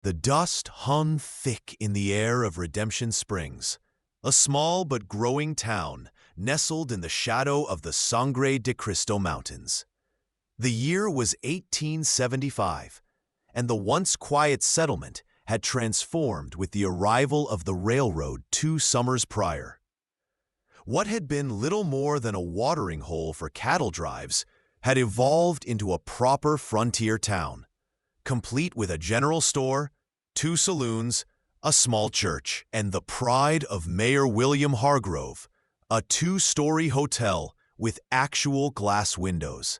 The dust hung thick in the air of Redemption Springs, a small but growing town nestled in the shadow of the Sangre de Cristo Mountains. The year was 1875, and the once quiet settlement had transformed with the arrival of the railroad 2 summers prior. What had been little more than a watering hole for cattle drives had evolved into a proper frontier town, complete with a general store, 2 saloons, a small church, and the pride of Mayor William Hargrove, a 2-story hotel with actual glass windows.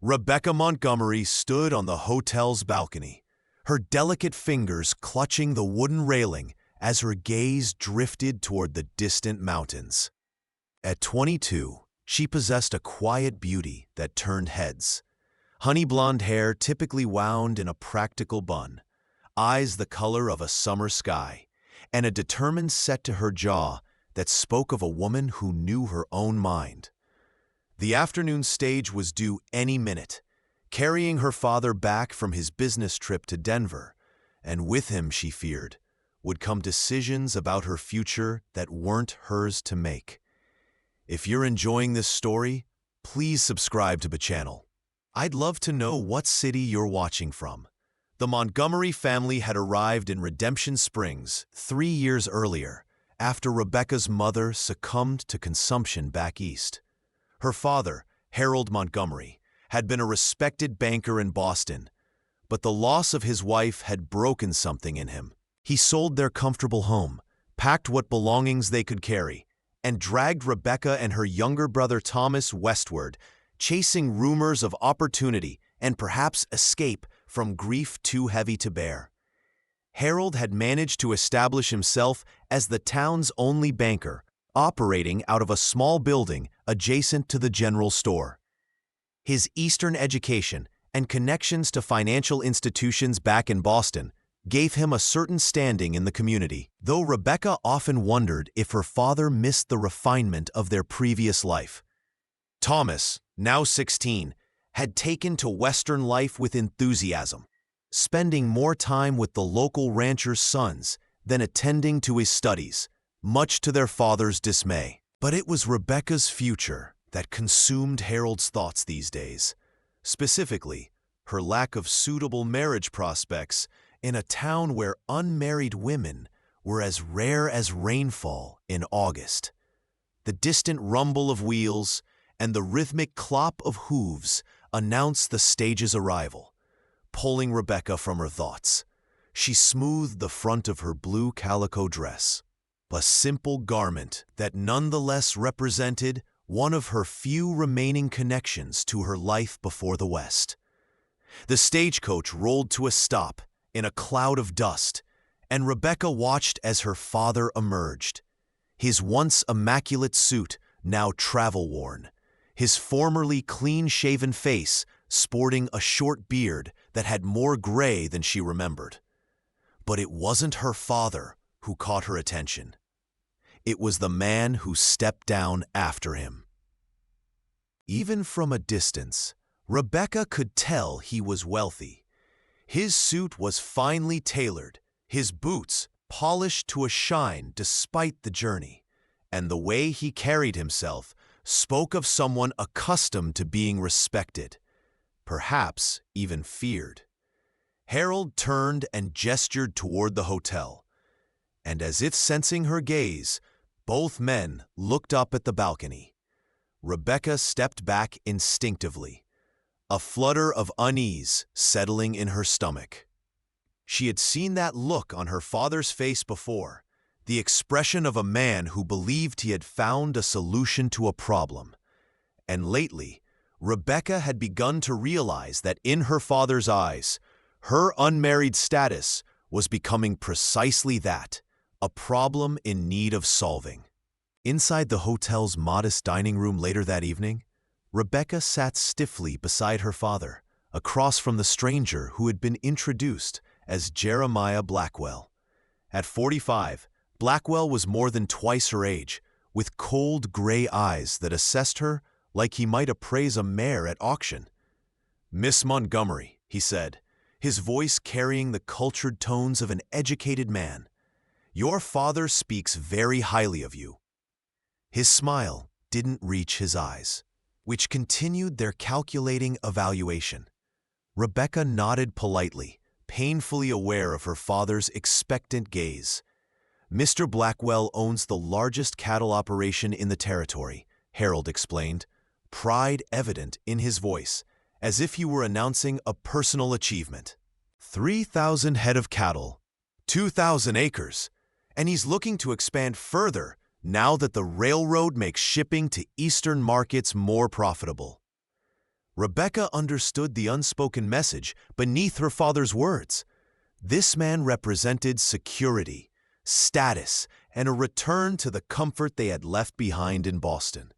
Rebecca Montgomery stood on the hotel's balcony, her delicate fingers clutching the wooden railing as her gaze drifted toward the distant mountains. At 22, she possessed a quiet beauty that turned heads. Honey blonde hair typically wound in a practical bun, eyes the color of a summer sky, and a determined set to her jaw that spoke of a woman who knew her own mind. The afternoon stage was due any minute, carrying her father back from his business trip to Denver, and with him, she feared, would come decisions about her future that weren't hers to make. If you're enjoying this story, please subscribe to the channel. I'd love to know what city you're watching from. The Montgomery family had arrived in Redemption Springs 3 years earlier, after Rebecca's mother succumbed to consumption back east. Her father, Harold Montgomery, had been a respected banker in Boston, but the loss of his wife had broken something in him. He sold their comfortable home, packed what belongings they could carry, and dragged Rebecca and her younger brother Thomas westward, chasing rumors of opportunity and perhaps escape from grief too heavy to bear. Harold had managed to establish himself as the town's only banker, operating out of a small building adjacent to the general store. His Eastern education and connections to financial institutions back in Boston gave him a certain standing in the community, though Rebecca often wondered if her father missed the refinement of their previous life. Thomas, now 16, had taken to Western life with enthusiasm, spending more time with the local ranchers' sons than attending to his studies, much to their father's dismay. But it was Rebecca's future that consumed Harold's thoughts these days, specifically her lack of suitable marriage prospects in a town where unmarried women were as rare as rainfall in August. The distant rumble of wheels and the rhythmic clop of hooves announced the stage's arrival, pulling Rebecca from her thoughts. She smoothed the front of her blue calico dress, a simple garment that nonetheless represented one of her few remaining connections to her life before the West. The stagecoach rolled to a stop in a cloud of dust, and Rebecca watched as her father emerged. His once immaculate suit now travel-worn, his formerly clean-shaven face sporting a short beard that had more gray than she remembered. But it wasn't her father who caught her attention. It was the man who stepped down after him. Even from a distance, Rebecca could tell he was wealthy. His suit was finely tailored, his boots polished to a shine despite the journey, and the way he carried himself spoke of someone accustomed to being respected, perhaps even feared. Harold turned and gestured toward the hotel, and as if sensing her gaze, both men looked up at the balcony. Rebecca stepped back instinctively, a flutter of unease settling in her stomach. She had seen that look on her father's face before, the expression of a man who believed he had found a solution to a problem. And lately, Rebecca had begun to realize that in her father's eyes, her unmarried status was becoming precisely that, a problem in need of solving. Inside the hotel's modest dining room later that evening, Rebecca sat stiffly beside her father, across from the stranger who had been introduced as Jeremiah Blackwell. At 45, Blackwell was more than twice her age, with cold gray eyes that assessed her like he might appraise a mare at auction. "Miss Montgomery," he said, his voice carrying the cultured tones of an educated man. "Your father speaks very highly of you." His smile didn't reach his eyes, which continued their calculating evaluation. Rebecca nodded politely, painfully aware of her father's expectant gaze. "Mr. Blackwell owns the largest cattle operation in the territory," Harold explained, pride evident in his voice, as if he were announcing a personal achievement. 3,000 head of cattle, 2,000 acres, and he's looking to expand further now that the railroad makes shipping to eastern markets more profitable. Rebecca understood the unspoken message beneath her father's words. This man represented security, status, and a return to the comfort they had left behind in Boston.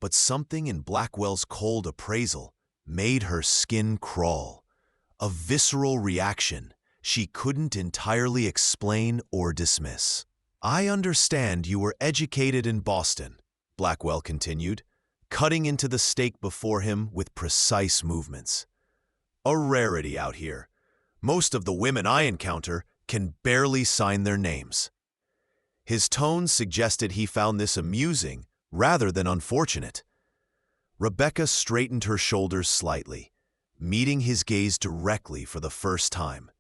But something in Blackwell's cold appraisal made her skin crawl, a visceral reaction she couldn't entirely explain or dismiss. "I understand you were educated in Boston," Blackwell continued, cutting into the steak before him with precise movements. "A rarity out here. Most of the women I encounter can barely sign their names." His tone suggested he found this amusing rather than unfortunate. Rebecca straightened her shoulders slightly, meeting his gaze directly for the first time.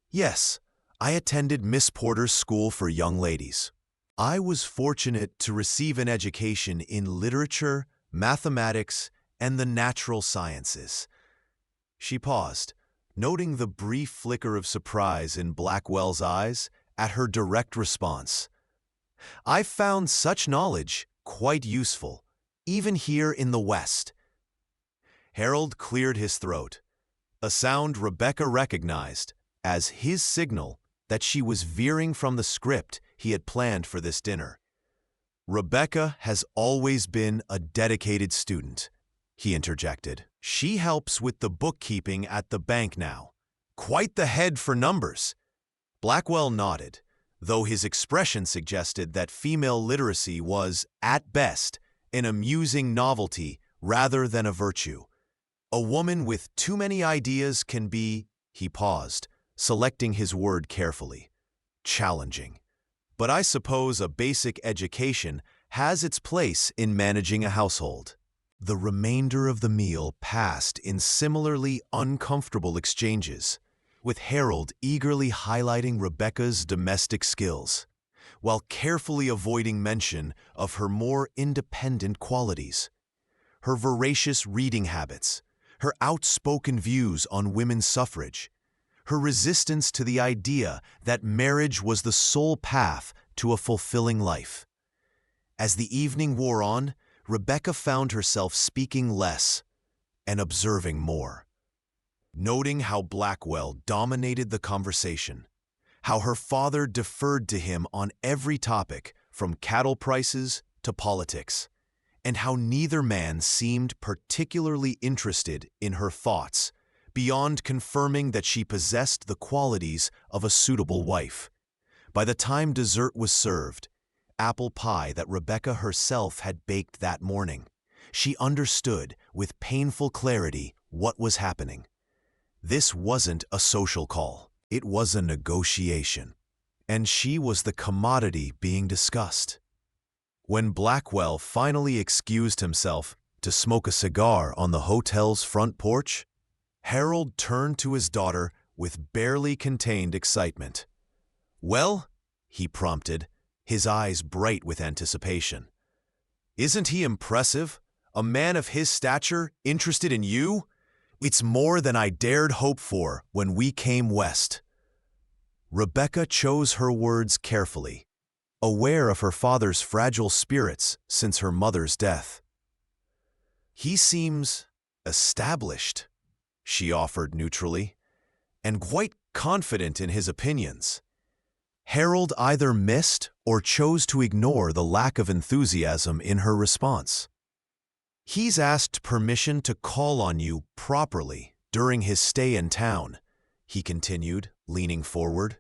"Yes, I attended Miss Porter's School for Young Ladies. I was fortunate to receive an education in literature, mathematics, and the natural sciences." She paused, noting the brief flicker of surprise in Blackwell's eyes at her direct response. "I found such knowledge quite useful, even here in the West." Harold cleared his throat, a sound Rebecca recognized as his signal that she was veering from the script he had planned for this dinner. "Rebecca has always been a dedicated student," he interjected. "She helps with the bookkeeping at the bank now. Quite the head for numbers." Blackwell nodded, though his expression suggested that female literacy was, at best, an amusing novelty rather than a virtue. "A woman with too many ideas can be," he paused, selecting his word carefully, "challenging. But I suppose a basic education has its place in managing a household." The remainder of the meal passed in similarly uncomfortable exchanges, with Harold eagerly highlighting Rebecca's domestic skills, while carefully avoiding mention of her more independent qualities. Her voracious reading habits, her outspoken views on women's suffrage, her resistance to the idea that marriage was the sole path to a fulfilling life. As the evening wore on, Rebecca found herself speaking less and observing more, noting how Blackwell dominated the conversation, how her father deferred to him on every topic from cattle prices to politics, and how neither man seemed particularly interested in her thoughts beyond confirming that she possessed the qualities of a suitable wife. By the time dessert was served, apple pie that Rebecca herself had baked that morning, she understood with painful clarity what was happening. This wasn't a social call. It was a negotiation, and she was the commodity being discussed. When Blackwell finally excused himself to smoke a cigar on the hotel's front porch, Harold turned to his daughter with barely contained excitement. "Well?" he prompted, his eyes bright with anticipation. "Isn't he impressive? A man of his stature interested in you? It's more than I dared hope for when we came west." Rebecca chose her words carefully, aware of her father's fragile spirits since her mother's death. "He seems established," she offered neutrally, "and quite confident in his opinions." Harold either missed or chose to ignore the lack of enthusiasm in her response. "He's asked permission to call on you properly during his stay in town," he continued, leaning forward.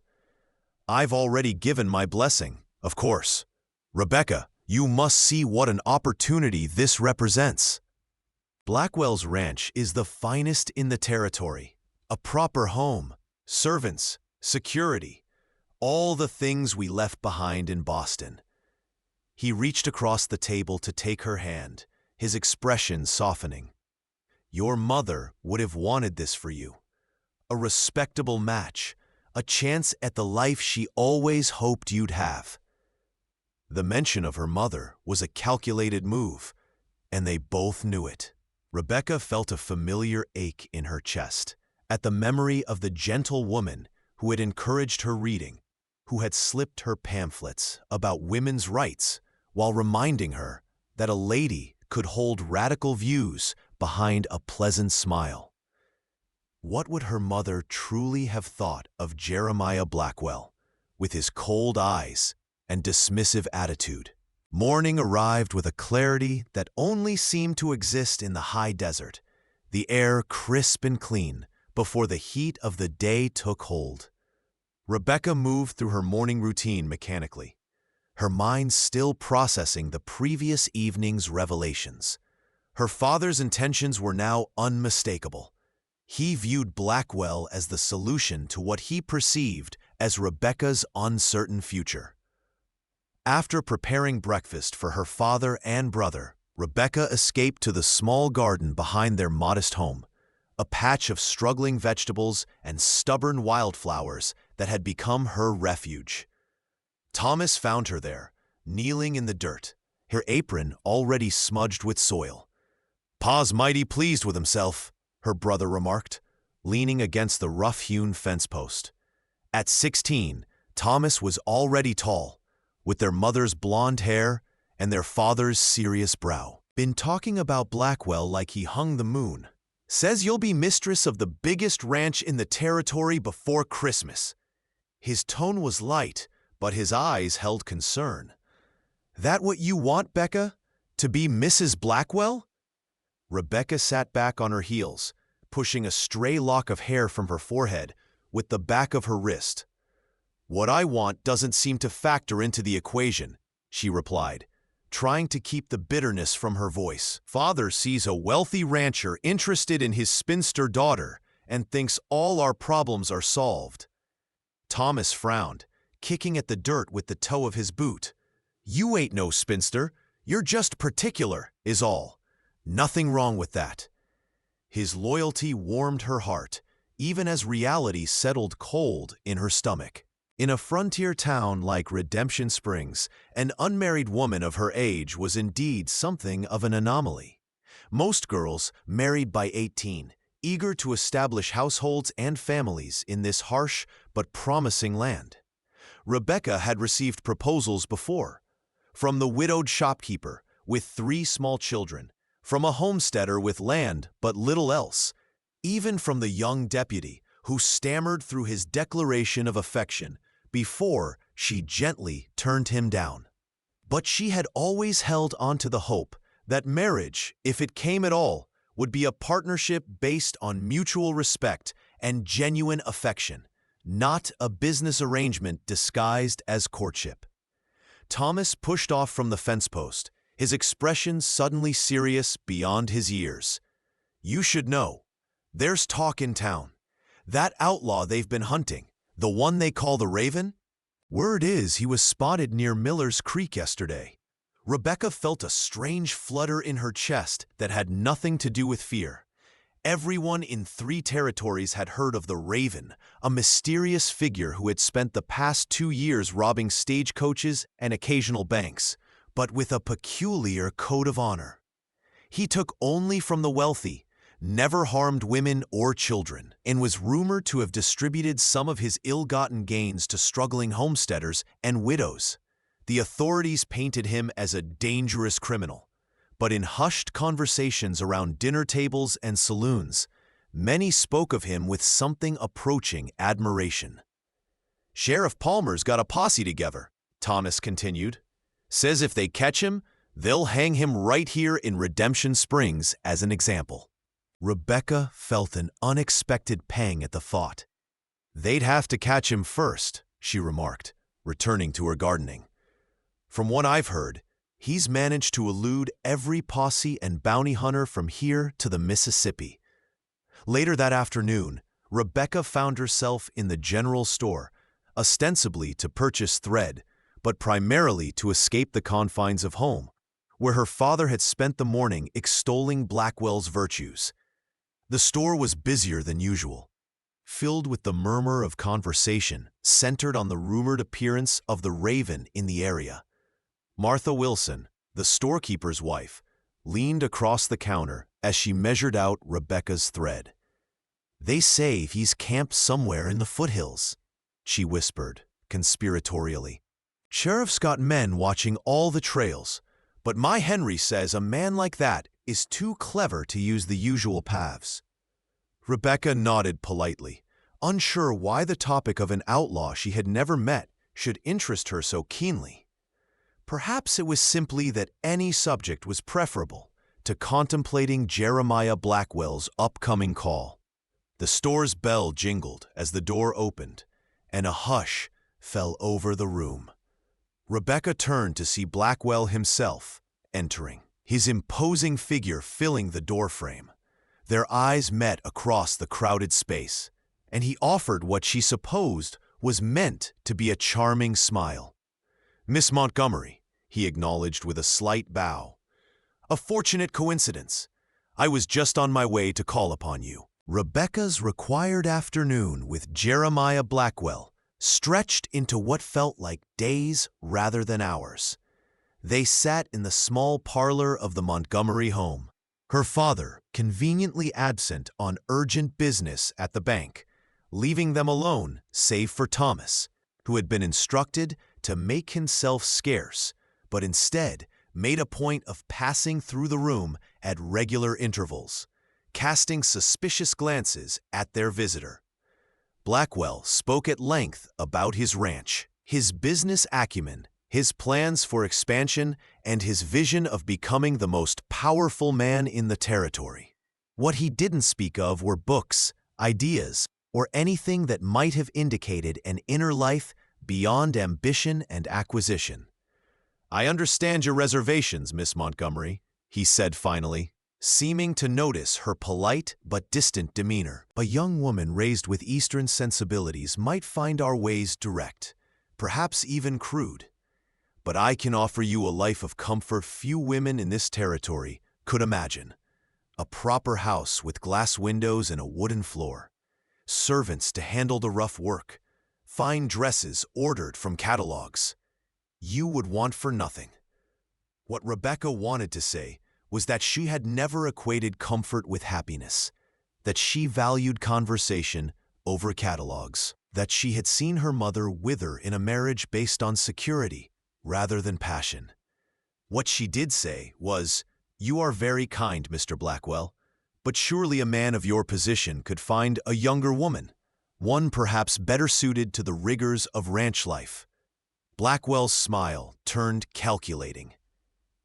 "I've already given my blessing, of course. Rebecca, you must see what an opportunity this represents. Blackwell's ranch is the finest in the territory, A proper home, servants, security, all the things we left behind in Boston. He reached across the table to take her hand, his expression softening. Your mother would have wanted this for you. A respectable match, a chance at the life she always hoped you'd have. The mention of her mother was a calculated move, and they both knew it. Rebecca felt a familiar ache in her chest at the memory of the gentle woman who had encouraged her reading, who had slipped her pamphlets about women's rights while reminding her that a lady could hold radical views behind a pleasant smile. What would her mother truly have thought of Jeremiah Blackwell, with his cold eyes and dismissive attitude? Morning arrived with a clarity that only seemed to exist in the high desert, the air crisp and clean before the heat of the day took hold. Rebecca moved through her morning routine mechanically, her mind still processing the previous evening's revelations. Her father's intentions were now unmistakable. He viewed Blackwell as the solution to what he perceived as Rebecca's uncertain future. After preparing breakfast for her father and brother, Rebecca escaped to the small garden behind their modest home, a patch of struggling vegetables and stubborn wildflowers that had become her refuge. Thomas found her there, kneeling in the dirt, her apron already smudged with soil. "Pa's mighty pleased with himself," her brother remarked, leaning against the rough-hewn fence post. At 16, Thomas was already tall, with their mother's blonde hair and their father's serious brow. "Been talking about Blackwell like he hung the moon. Says you'll be mistress of the biggest ranch in the territory before Christmas." His tone was light, but his eyes held concern. "That what you want, Becca? To be Mrs. Blackwell?" Rebecca sat back on her heels, pushing a stray lock of hair from her forehead with the back of her wrist. "What I want doesn't seem to factor into the equation," she replied, trying to keep the bitterness from her voice. "Father sees a wealthy rancher interested in his spinster daughter and thinks all our problems are solved." Thomas frowned, kicking at the dirt with the toe of his boot. "You ain't no spinster. You're just particular, is all. Nothing wrong with that." His loyalty warmed her heart, even as reality settled cold in her stomach. In a frontier town like Redemption Springs, an unmarried woman of her age was indeed something of an anomaly. Most girls married by 18, eager to establish households and families in this harsh but promising land. Rebecca had received proposals before, from the widowed shopkeeper with 3 small children, from a homesteader with land but little else, even from the young deputy who stammered through his declaration of affection before she gently turned him down. But she had always held on to the hope that marriage, if it came at all, would be a partnership based on mutual respect and genuine affection, not a business arrangement disguised as courtship. Thomas pushed off from the fence post, his expression suddenly serious beyond his years. "You should know. There's talk in town. That outlaw they've been hunting, the one they call the Raven? Word is he was spotted near Miller's Creek yesterday." Rebecca felt a strange flutter in her chest that had nothing to do with fear. Everyone in 3 territories had heard of the Raven, a mysterious figure who had spent the past 2 years robbing stagecoaches and occasional banks, but with a peculiar code of honor. He took only from the wealthy, never harmed women or children, and was rumored to have distributed some of his ill-gotten gains to struggling homesteaders and widows. The authorities painted him as a dangerous criminal, but in hushed conversations around dinner tables and saloons, many spoke of him with something approaching admiration. "Sheriff Palmer's got a posse together," Thomas continued. "Says if they catch him, they'll hang him right here in Redemption Springs as an example." Rebecca felt an unexpected pang at the thought. "They'd have to catch him first," she remarked, returning to her gardening. "From what I've heard, he's managed to elude every posse and bounty hunter from here to the Mississippi." Later that afternoon, Rebecca found herself in the general store, ostensibly to purchase thread, but primarily to escape the confines of home, where her father had spent the morning extolling Blackwell's virtues. The store was busier than usual, filled with the murmur of conversation centered on the rumored appearance of the Raven in the area. Martha Wilson, the storekeeper's wife, leaned across the counter as she measured out Rebecca's thread. "They say he's camped somewhere in the foothills," she whispered, conspiratorially. "Sheriff's got men watching all the trails, but my Henry says a man like that is too clever to use the usual paths." Rebecca nodded politely, unsure why the topic of an outlaw she had never met should interest her so keenly. Perhaps it was simply that any subject was preferable to contemplating Jeremiah Blackwell's upcoming call. The store's bell jingled as the door opened, and a hush fell over the room. Rebecca turned to see Blackwell himself entering, his imposing figure filling the doorframe. Their eyes met across the crowded space, and he offered what she supposed was meant to be a charming smile. "Miss Montgomery," he acknowledged with a slight bow. "A fortunate coincidence. I was just on my way to call upon you." Rebecca's required afternoon with Jeremiah Blackwell stretched into what felt like days rather than hours. They sat in the small parlor of the Montgomery home, her father conveniently absent on urgent business at the bank, leaving them alone save for Thomas, who had been instructed to make himself scarce, but instead made a point of passing through the room at regular intervals, casting suspicious glances at their visitor. Blackwell spoke at length about his ranch, his business acumen, his plans for expansion, and his vision of becoming the most powerful man in the territory. What he didn't speak of were books, ideas, or anything that might have indicated an inner life beyond ambition and acquisition. "I understand your reservations, Miss Montgomery," he said finally, seeming to notice her polite but distant demeanor. "A young woman raised with Eastern sensibilities might find our ways direct, perhaps even crude. But I can offer you a life of comfort few women in this territory could imagine. A proper house with glass windows and a wooden floor, servants to handle the rough work, fine dresses ordered from catalogs. You would want for nothing." What Rebecca wanted to say was that she had never equated comfort with happiness, that she valued conversation over catalogs, that she had seen her mother wither in a marriage based on security rather than passion. What she did say was, "You are very kind, Mr. Blackwell, but surely a man of your position could find a younger woman, one perhaps better suited to the rigors of ranch life." Blackwell's smile turned calculating.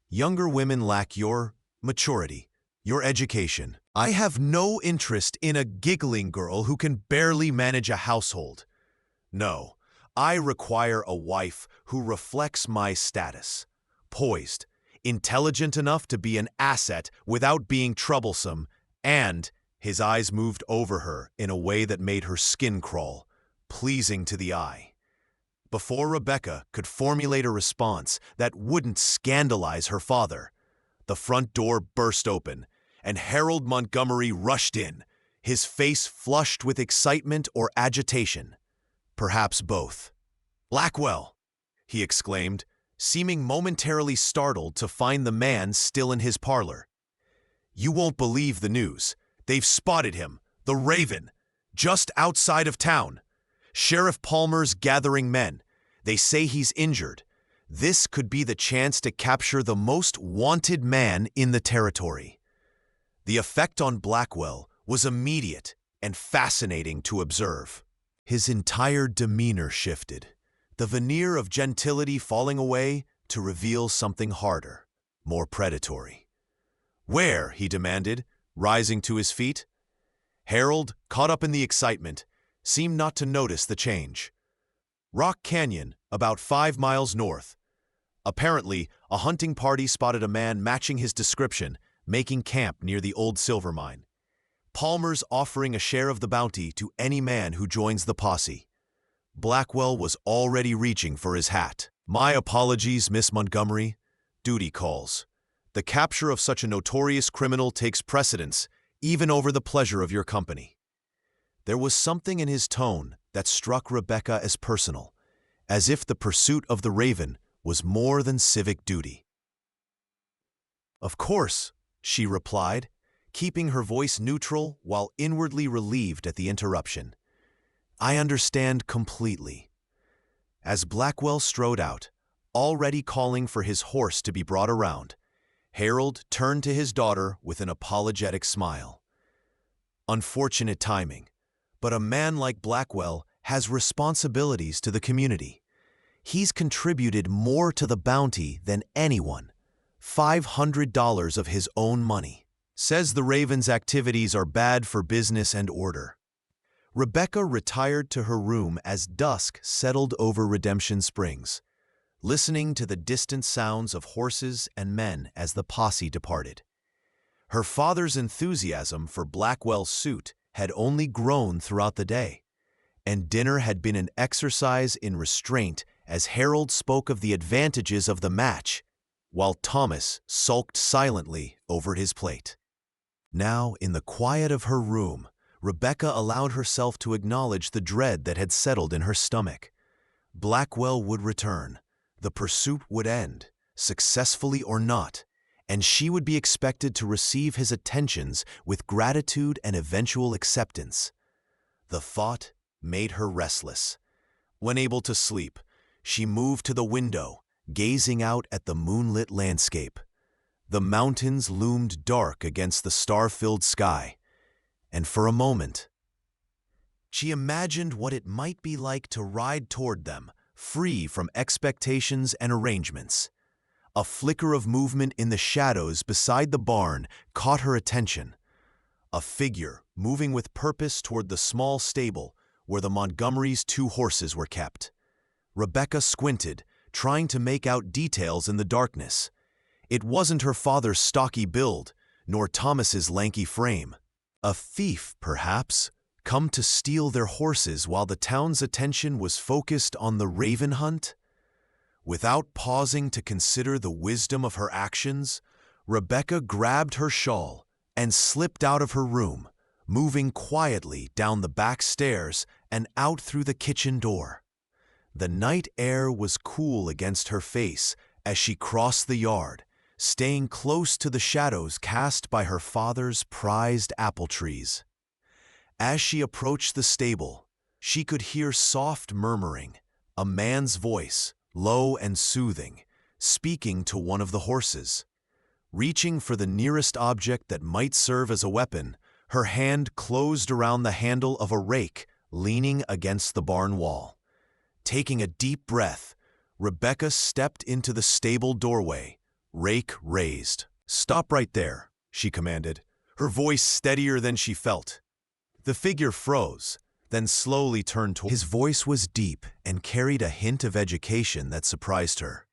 "Younger women lack your maturity, your education. I have no interest in a giggling girl who can barely manage a household. No, I require a wife who reflects my status, poised, intelligent enough to be an asset without being troublesome, and," his eyes moved over her in a way that made her skin crawl, "pleasing to the eye." Before Rebecca could formulate a response that wouldn't scandalize her father, the front door burst open, and Harold Montgomery rushed in, his face flushed with excitement or agitation, perhaps both. "Blackwell!" he exclaimed, seeming momentarily startled to find the man still in his parlor. "You won't believe the news. They've spotted him, the Raven, just outside of town. Sheriff Palmer's gathering men. They say he's injured. This could be the chance to capture the most wanted man in the territory." The effect on Blackwell was immediate and fascinating to observe. His entire demeanor shifted, the veneer of gentility falling away to reveal something harder, more predatory. "Where?" he demanded, rising to his feet. Harold, caught up in the excitement, seemed not to notice the change. "Rock Canyon, about 5 miles north. Apparently, a hunting party spotted a man matching his description, making camp near the old silver mine. Palmer's offering a share of the bounty to any man who joins the posse. Blackwell was already reaching for his hat. "My apologies, Miss Montgomery. Duty calls. The capture of such a notorious criminal takes precedence, even over the pleasure of your company." There was something in his tone that struck Rebecca as personal, as if the pursuit of the Raven was more than civic duty. "Of course," she replied, keeping her voice neutral while inwardly relieved at the interruption. "I understand completely." As Blackwell strode out, already calling for his horse to be brought around, Harold turned to his daughter with an apologetic smile. "Unfortunate timing, but a man like Blackwell has responsibilities to the community. He's contributed more to the bounty than anyone, $500 of his own money. Says the Raven's activities are bad for business and order." Rebecca retired to her room as dusk settled over Redemption Springs, listening to the distant sounds of horses and men as the posse departed. Her father's enthusiasm for Blackwell's suit had only grown throughout the day, and dinner had been an exercise in restraint as Harold spoke of the advantages of the match, while Thomas sulked silently over his plate. Now, in the quiet of her room, Rebecca allowed herself to acknowledge the dread that had settled in her stomach. Blackwell would return, the pursuit would end, successfully or not, and she would be expected to receive his attentions with gratitude and eventual acceptance. The thought made her restless. When able to sleep, she moved to the window, gazing out at the moonlit landscape. The mountains loomed dark against the star-filled sky, and for a moment, she imagined what it might be like to ride toward them, free from expectations and arrangements. A flicker of movement in the shadows beside the barn caught her attention. A figure moving with purpose toward the small stable where the Montgomerys' 2 horses were kept. Rebecca squinted, trying to make out details in the darkness. It wasn't her father's stocky build, nor Thomas's lanky frame. A thief, perhaps, come to steal their horses while the town's attention was focused on the Raven hunt? Without pausing to consider the wisdom of her actions, Rebecca grabbed her shawl and slipped out of her room, moving quietly down the back stairs and out through the kitchen door. The night air was cool against her face as she crossed the yard, staying close to the shadows cast by her father's prized apple trees. As she approached the stable, she could hear soft murmuring, a man's voice, low and soothing, speaking to one of the horses. Reaching for the nearest object that might serve as a weapon, her hand closed around the handle of a rake leaning against the barn wall. Taking a deep breath, Rebecca stepped into the stable doorway, rake raised. "Stop right there," she commanded, her voice steadier than she felt. The figure froze, then slowly turned toward. His voice was deep and carried a hint of education that surprised her.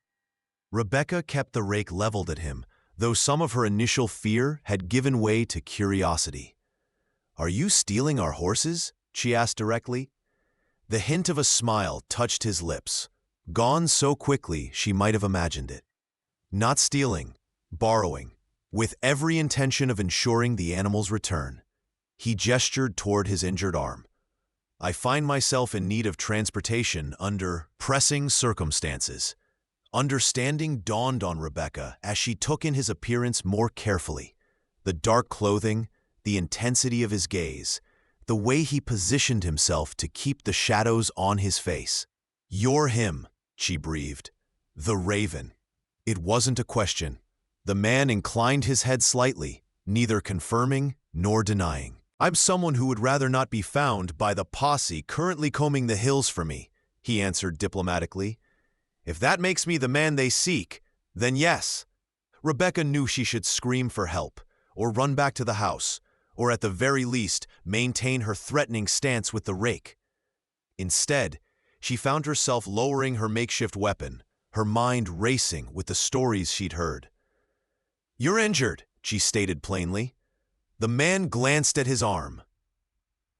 Rebecca kept the rake leveled at him, though some of her initial fear had given way to curiosity. "Are you stealing our horses?" she asked directly. The hint of a smile touched his lips, gone so quickly she might have imagined it. "Not stealing, borrowing, with every intention of ensuring the animal's return." He gestured toward his injured arm. "I find myself in need of transportation under pressing circumstances." Understanding dawned on Rebecca as she took in his appearance more carefully. The dark clothing, the intensity of his gaze, the way he positioned himself to keep the shadows on his face. "You're him," she breathed. "The Raven." It wasn't a question. The man inclined his head slightly, neither confirming nor denying. "I'm someone who would rather not be found by the posse currently combing the hills for me," he answered diplomatically. "If that makes me the man they seek, then yes." Rebecca knew she should scream for help, or run back to the house, or at the very least maintain her threatening stance with the rake. Instead, she found herself lowering her makeshift weapon, her mind racing with the stories she'd heard. "You're injured," she stated plainly. The man glanced at his arm,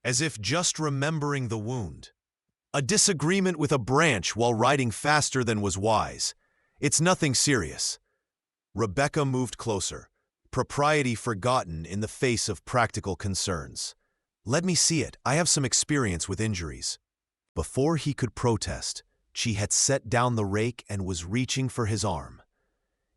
as if just remembering the wound. A disagreement with a branch while riding faster than was wise. It's nothing serious. Rebecca moved closer, propriety forgotten in the face of practical concerns. Let me see it. I have some experience with injuries. Before he could protest, she had set down the rake and was reaching for his arm.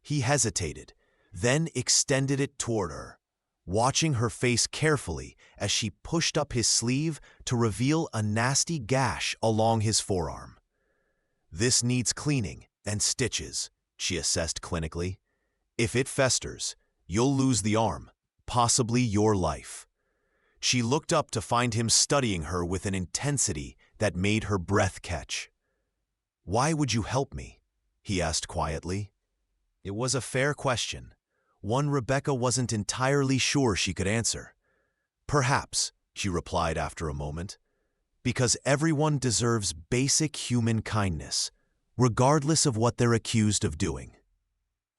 He hesitated, then extended it toward her, watching her face carefully as she pushed up his sleeve to reveal a nasty gash along his forearm. This needs cleaning and stitches, she assessed clinically. If it festers, you'll lose the arm, possibly your life. She looked up to find him studying her with an intensity that made her breath catch. "Why would you help me?" he asked quietly. It was a fair question, one Rebecca wasn't entirely sure she could answer. "Perhaps," she replied after a moment, "because everyone deserves basic human kindness, regardless of what they're accused of doing."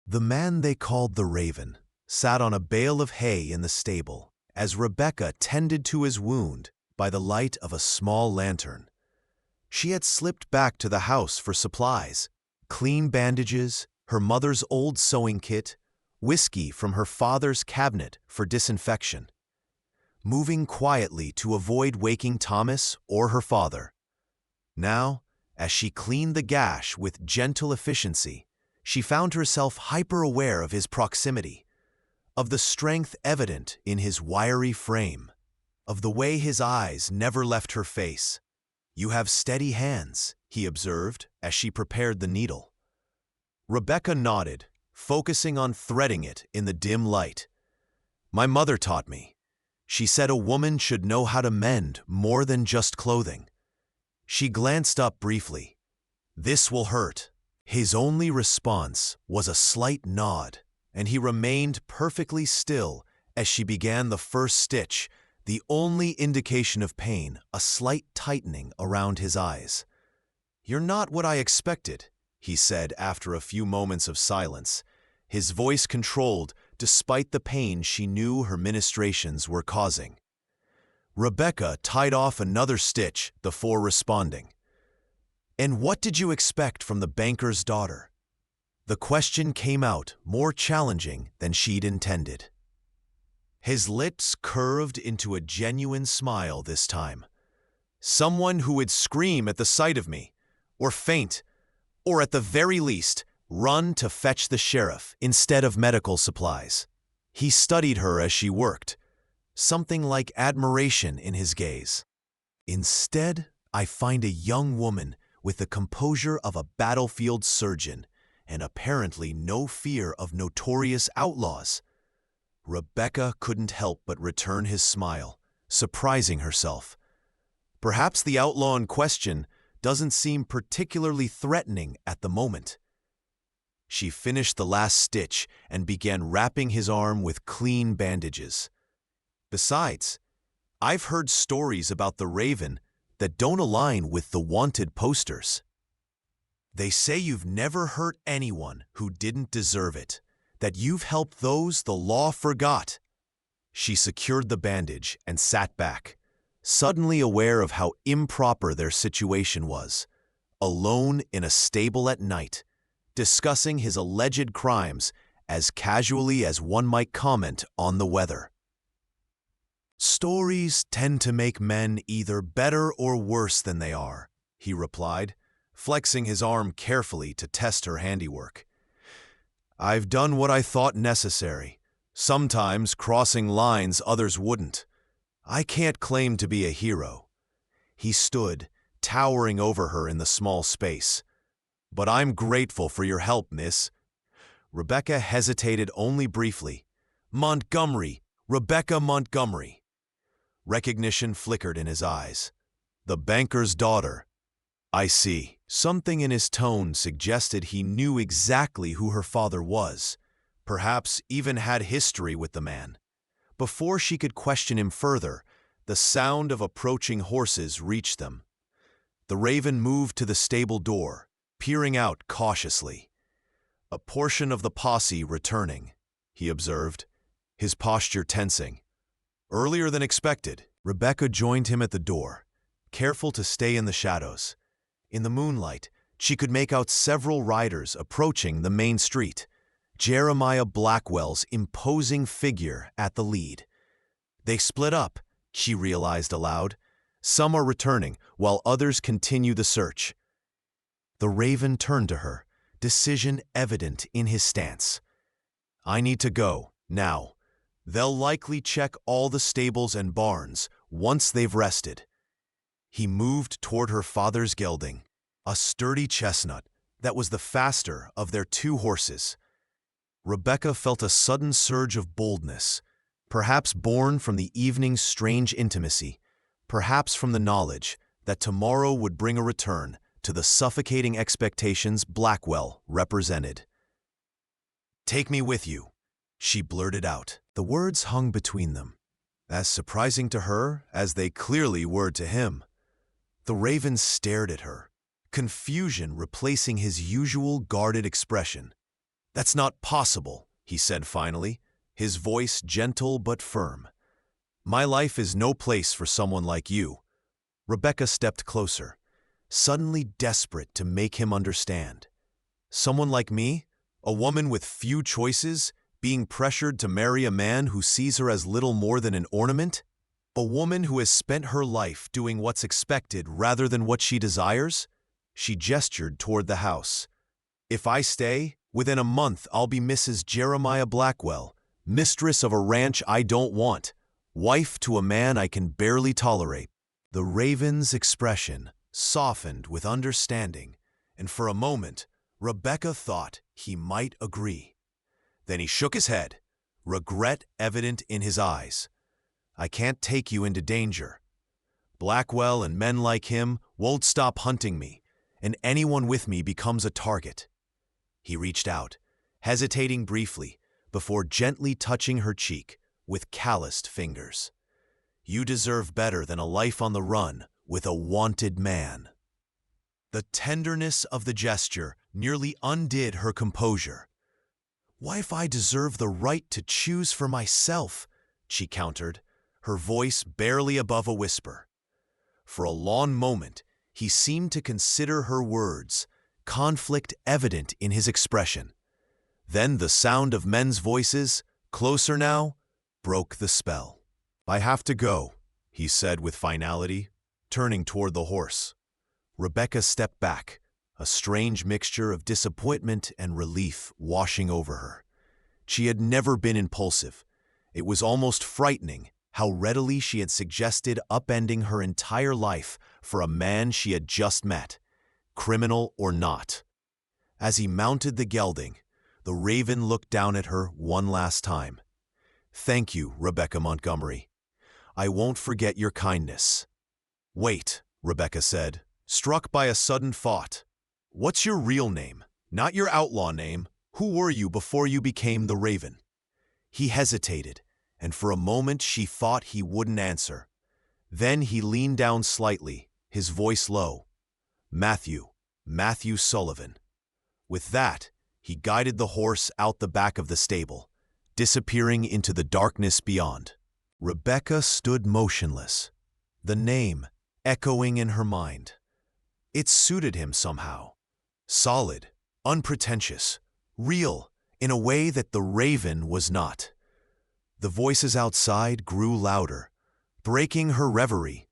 The man they called the Raven sat on a bale of hay in the stable as Rebecca tended to his wound by the light of a small lantern. She had slipped back to the house for supplies, clean bandages, her mother's old sewing kit, whiskey from her father's cabinet for disinfection. Moving quietly to avoid waking Thomas or her father. Now, as she cleaned the gash with gentle efficiency, she found herself hyper-aware of his proximity, of the strength evident in his wiry frame, of the way his eyes never left her face. "You have steady hands," he observed as she prepared the needle. Rebecca nodded, focusing on threading it in the dim light. "My mother taught me. She said a woman should know how to mend more than just clothing." She glanced up briefly. "This will hurt." His only response was a slight nod, and he remained perfectly still as she began the first stitch, the only indication of pain, a slight tightening around his eyes. "You're not what I expected," he said after a few moments of silence, his voice controlled despite the pain she knew her ministrations were causing. Rebecca tied off another stitch before responding. "And what did you expect from the banker's daughter?" The question came out more challenging than she'd intended. His lips curved into a genuine smile this time. "Someone who would scream at the sight of me, or faint, or at the very least, run to fetch the sheriff instead of medical supplies." He studied her as she worked, something like admiration in his gaze. "Instead, I find a young woman with the composure of a battlefield surgeon and apparently no fear of notorious outlaws." Rebecca couldn't help but return his smile, surprising herself. Perhaps the outlaw in question doesn't seem particularly threatening at the moment. She finished the last stitch and began wrapping his arm with clean bandages. "Besides, I've heard stories about the Raven that don't align with the wanted posters. They say you've never hurt anyone who didn't deserve it, that you've helped those the law forgot." She secured the bandage and sat back, suddenly aware of how improper their situation was, alone in a stable at night, discussing his alleged crimes as casually as one might comment on the weather. "Stories tend to make men either better or worse than they are," he replied, flexing his arm carefully to test her handiwork. "I've done what I thought necessary, sometimes crossing lines others wouldn't. I can't claim to be a hero." He stood, towering over her in the small space. "But I'm grateful for your help, miss." Rebecca hesitated only briefly. "Montgomery, Rebecca Montgomery." Recognition flickered in his eyes. "The banker's daughter." "I see." Something in his tone suggested he knew exactly who her father was, perhaps even had history with the man. Before she could question him further, the sound of approaching horses reached them. The Raven moved to the stable door, peering out cautiously. "A portion of the posse returning," he observed, his posture tensing. Earlier than expected, Rebecca joined him at the door, careful to stay in the shadows. In the moonlight, she could make out several riders approaching the main street, Jeremiah Blackwell's imposing figure at the lead. They split up, she realized aloud. Some are returning, while others continue the search. The Raven turned to her, decision evident in his stance. I need to go, now. They'll likely check all the stables and barns once they've rested. He moved toward her father's gelding, a sturdy chestnut that was the faster of their two horses. Rebecca felt a sudden surge of boldness, perhaps born from the evening's strange intimacy, perhaps from the knowledge that tomorrow would bring a return to the suffocating expectations Blackwell represented. Take me with you, she blurted out. The words hung between them, as surprising to her as they clearly were to him. The Raven stared at her, confusion replacing his usual guarded expression. That's not possible, he said finally, his voice gentle but firm. My life is no place for someone like you. Rebecca stepped closer, suddenly desperate to make him understand. Someone like me, a woman with few choices, being pressured to marry a man who sees her as little more than an ornament? A woman who has spent her life doing what's expected rather than what she desires? She gestured toward the house. If I stay, within a month I'll be Mrs. Jeremiah Blackwell, mistress of a ranch I don't want, wife to a man I can barely tolerate. The Raven's expression softened with understanding, and for a moment, Rebecca thought he might agree. Then he shook his head, regret evident in his eyes. I can't take you into danger. Blackwell and men like him won't stop hunting me, and anyone with me becomes a target. He reached out, hesitating briefly, before gently touching her cheek with calloused fingers. You deserve better than a life on the run with a wanted man. The tenderness of the gesture nearly undid her composure. Why, if I deserve the right to choose for myself, she countered, her voice barely above a whisper. For a long moment, he seemed to consider her words, conflict evident in his expression. Then the sound of men's voices, closer now, broke the spell. I have to go, he said with finality, turning toward the horse. Rebecca stepped back, a strange mixture of disappointment and relief washing over her. She had never been impulsive. It was almost frightening how readily she had suggested upending her entire life for a man she had just met, criminal or not. As he mounted the gelding, the Raven looked down at her one last time. Thank you, Rebecca Montgomery. I won't forget your kindness. Wait, Rebecca said, struck by a sudden thought. What's your real name? Not your outlaw name. Who were you before you became the Raven? He hesitated, and for a moment she thought he wouldn't answer. Then he leaned down slightly, his voice low. Matthew Sullivan. With that, he guided the horse out the back of the stable, disappearing into the darkness beyond. Rebecca stood motionless, the name echoing in her mind. It suited him somehow. Solid, unpretentious, real, in a way that the Raven was not. The voices outside grew louder, breaking her reverie.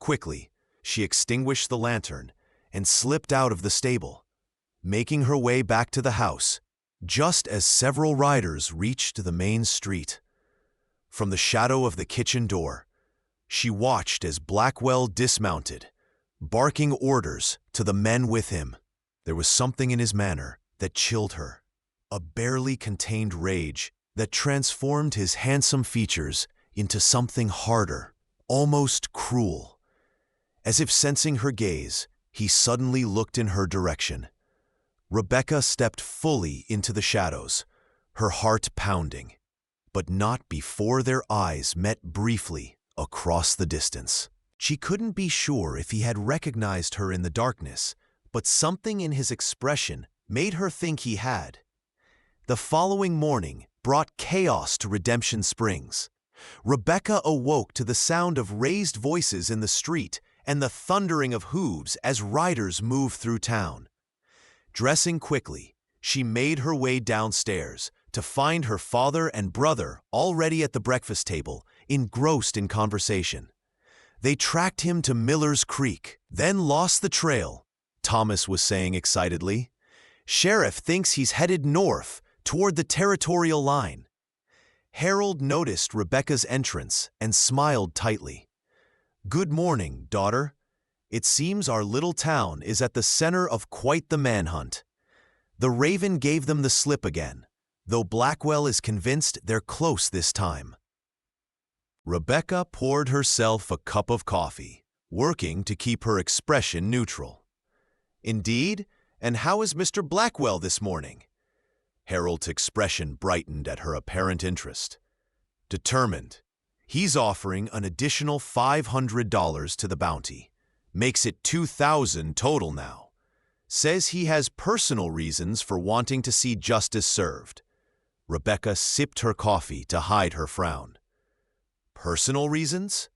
Quickly, she extinguished the lantern and slipped out of the stable, making her way back to the house, just as several riders reached the main street. From the shadow of the kitchen door, she watched as Blackwell dismounted, barking orders to the men with him. There was something in his manner that chilled her, a barely contained rage that transformed his handsome features into something harder, almost cruel. As if sensing her gaze, he suddenly looked in her direction. Rebecca stepped fully into the shadows, her heart pounding, but not before their eyes met briefly across the distance. She couldn't be sure if he had recognized her in the darkness, but something in his expression made her think he had. The following morning brought chaos to Redemption Springs. Rebecca awoke to the sound of raised voices in the street and the thundering of hooves as riders moved through town. Dressing quickly, she made her way downstairs to find her father and brother already at the breakfast table, engrossed in conversation. They tracked him to Miller's Creek, then lost the trail, Thomas was saying excitedly. Sheriff thinks he's headed north toward the territorial line. Harold noticed Rebecca's entrance and smiled tightly. Good morning, daughter. It seems our little town is at the center of quite the manhunt. The Raven gave them the slip again, though Blackwell is convinced they're close this time. Rebecca poured herself a cup of coffee, working to keep her expression neutral. Indeed, and how is Mr. Blackwell this morning? Harold's expression brightened at her apparent interest. Determined. He's offering an additional $500 to the bounty. Makes it $2,000 total now. Says he has personal reasons for wanting to see justice served. Rebecca sipped her coffee to hide her frown. Personal reasons?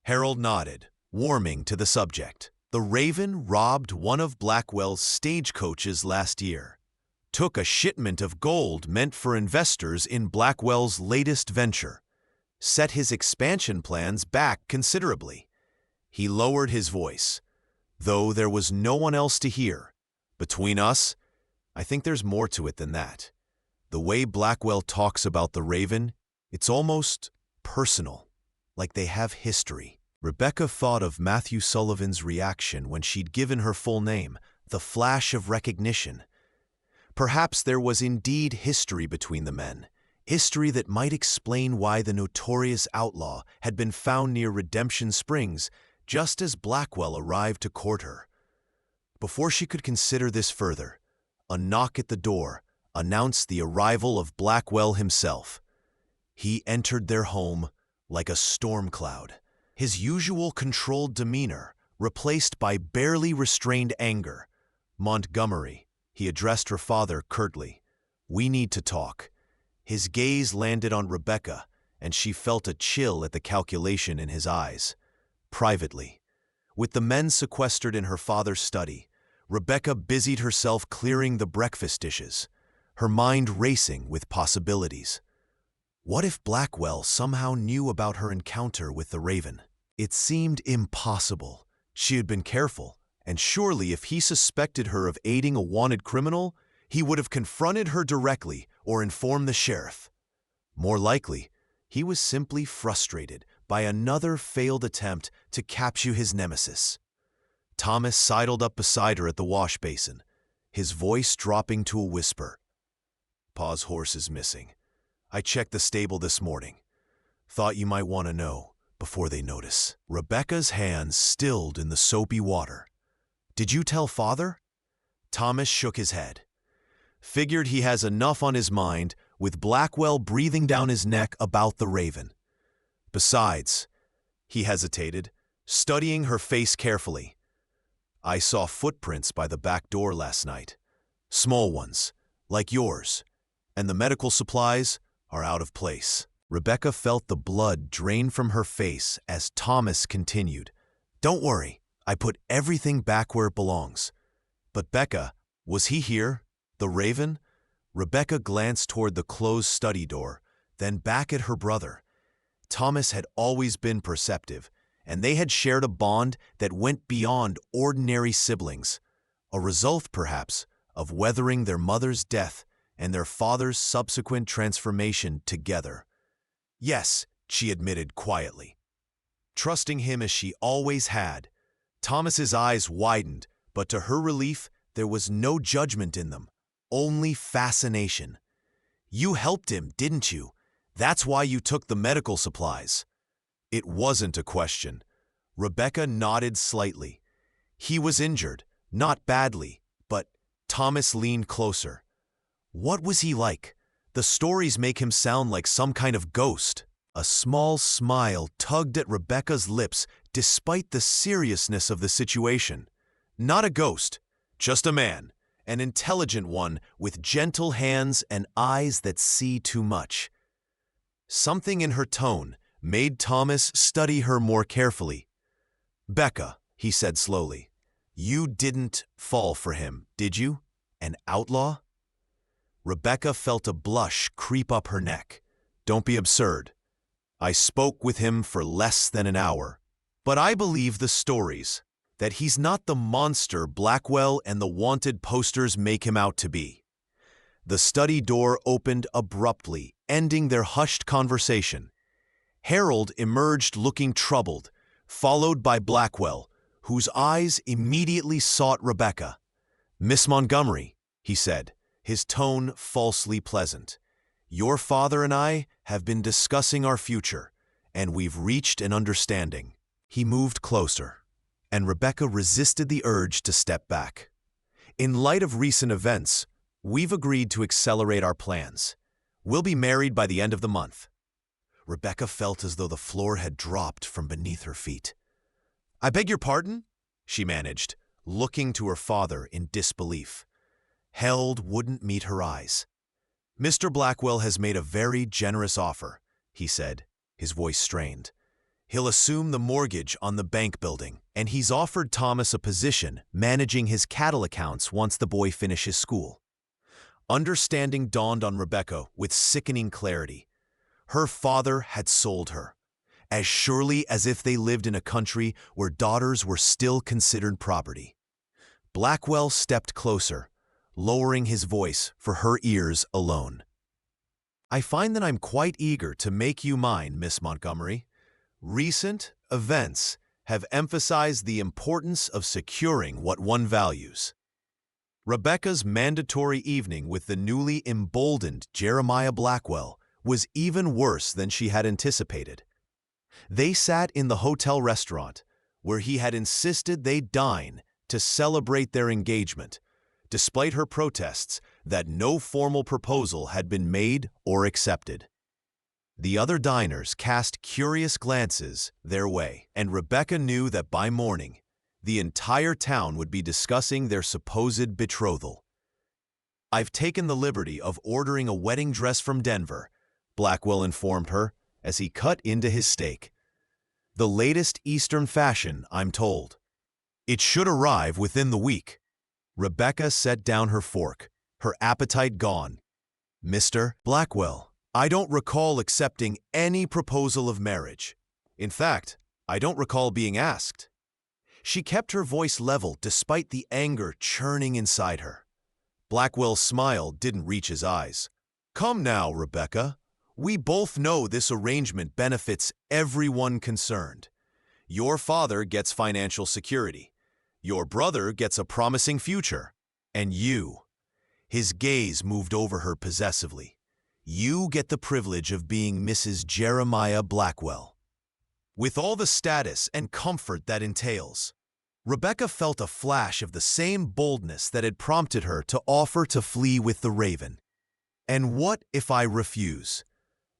Harold nodded, warming to the subject. The Raven robbed one of Blackwell's stagecoaches last year. Took a shipment of gold meant for investors in Blackwell's latest venture. Set his expansion plans back considerably. He lowered his voice, though there was no one else to hear. Between us, I think there's more to it than that. The way Blackwell talks about the Raven, it's almost personal, like they have history. Rebecca thought of Matthew Sullivan's reaction when she'd given her full name, the flash of recognition. Perhaps there was indeed history between the men, history that might explain why the notorious outlaw had been found near Redemption Springs just as Blackwell arrived to court her. Before she could consider this further, a knock at the door announced the arrival of Blackwell himself. He entered their home like a storm cloud, his usual controlled demeanor replaced by barely restrained anger. Montgomery, he addressed her father curtly. We need to talk. His gaze landed on Rebecca, and she felt a chill at the calculation in his eyes. Privately, with the men sequestered in her father's study, Rebecca busied herself clearing the breakfast dishes, her mind racing with possibilities. What if Blackwell somehow knew about her encounter with the Raven? It seemed impossible. She had been careful, and surely if he suspected her of aiding a wanted criminal, he would have confronted her directly or informed the sheriff. More likely, he was simply frustrated by another failed attempt to capture his nemesis. Thomas sidled up beside her at the wash basin, his voice dropping to a whisper. Pa's horse is missing. I checked the stable this morning. Thought you might want to know before they notice. Rebecca's hands stilled in the soapy water. Did you tell father? Thomas shook his head. Figured he has enough on his mind with Blackwell breathing down his neck about the Raven. Besides, he hesitated, studying her face carefully. I saw footprints by the back door last night. Small ones, like yours, and the medical supplies are out of place. Rebecca felt the blood drain from her face as Thomas continued. Don't worry, I put everything back where it belongs. But Becca, was he here? The Raven? Rebecca glanced toward the closed study door, then back at her brother. Thomas had always been perceptive, and they had shared a bond that went beyond ordinary siblings, a result, perhaps, of weathering their mother's death and their father's subsequent transformation together. Yes, she admitted quietly. Trusting him as she always had, Thomas's eyes widened, but to her relief, there was no judgment in them, only fascination. You helped him, didn't you? That's why you took the medical supplies. It wasn't a question. Rebecca nodded slightly. He was injured, not badly, but Thomas leaned closer. What was he like? The stories make him sound like some kind of ghost. A small smile tugged at Rebecca's lips despite the seriousness of the situation. Not a ghost, just a man, an intelligent one with gentle hands and eyes that see too much. Something in her tone made Thomas study her more carefully. "Becca," he said slowly, "you didn't fall for him, did you? An outlaw?" Rebecca felt a blush creep up her neck. "Don't be absurd. I spoke with him for less than an hour. But I believe the stories, that he's not the monster Blackwell and the wanted posters make him out to be." The study door opened abruptly, ending their hushed conversation. Harold emerged looking troubled, followed by Blackwell, whose eyes immediately sought Rebecca. "Miss Montgomery," he said, his tone falsely pleasant, "your father and I have been discussing our future, and we've reached an understanding." He moved closer, and Rebecca resisted the urge to step back. "In light of recent events, we've agreed to accelerate our plans. We'll be married by the end of the month." Rebecca felt as though the floor had dropped from beneath her feet. "I beg your pardon?" she managed, looking to her father in disbelief. Held wouldn't meet her eyes. "Mr. Blackwell has made a very generous offer," he said, his voice strained. "He'll assume the mortgage on the bank building, and he's offered Thomas a position managing his cattle accounts once the boy finishes school." Understanding dawned on Rebecca with sickening clarity. Her father had sold her, as surely as if they lived in a country where daughters were still considered property. Blackwell stepped closer, lowering his voice for her ears alone. "I find that I'm quite eager to make you mine, Miss Montgomery. Recent events have emphasized the importance of securing what one values." Rebecca's mandatory evening with the newly emboldened Jeremiah Blackwell was even worse than she had anticipated. They sat in the hotel restaurant, where he had insisted they dine to celebrate their engagement, despite her protests that no formal proposal had been made or accepted. The other diners cast curious glances their way, and Rebecca knew that by morning, the entire town would be discussing their supposed betrothal. "I've taken the liberty of ordering a wedding dress from Denver," Blackwell informed her as he cut into his steak. "The latest Eastern fashion, I'm told. It should arrive within the week." Rebecca set down her fork, her appetite gone. "Mr. Blackwell, I don't recall accepting any proposal of marriage. In fact, I don't recall being asked." She kept her voice level despite the anger churning inside her. Blackwell's smile didn't reach his eyes. "Come now, Rebecca. We both know this arrangement benefits everyone concerned. Your father gets financial security. Your brother gets a promising future. And you," his gaze moved over her possessively, "you get the privilege of being Mrs. Jeremiah Blackwell, with all the status and comfort that entails." Rebecca felt a flash of the same boldness that had prompted her to offer to flee with the Raven. "And what if I refuse?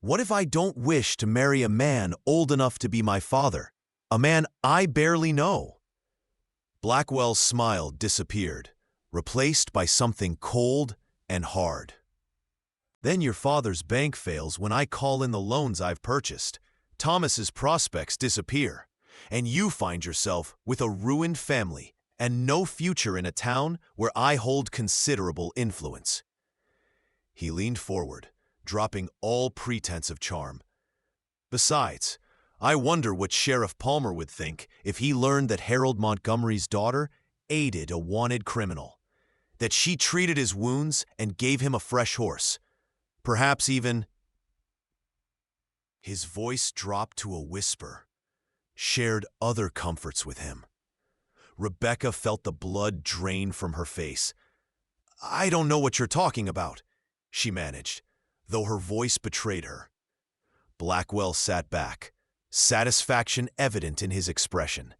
What if I don't wish to marry a man old enough to be my father, a man I barely know?" Blackwell's smile disappeared, replaced by something cold and hard. "Then your father's bank fails when I call in the loans I've purchased. Thomas's prospects disappear, and you find yourself with a ruined family and no future in a town where I hold considerable influence." He leaned forward, dropping all pretense of charm. "Besides, I wonder what Sheriff Palmer would think if he learned that Harold Montgomery's daughter aided a wanted criminal, that she treated his wounds and gave him a fresh horse, perhaps even—" His voice dropped to a whisper, "shared other comforts with him." Rebecca felt the blood drain from her face. "I don't know what you're talking about," she managed, though her voice betrayed her. Blackwell sat back, satisfaction evident in his expression.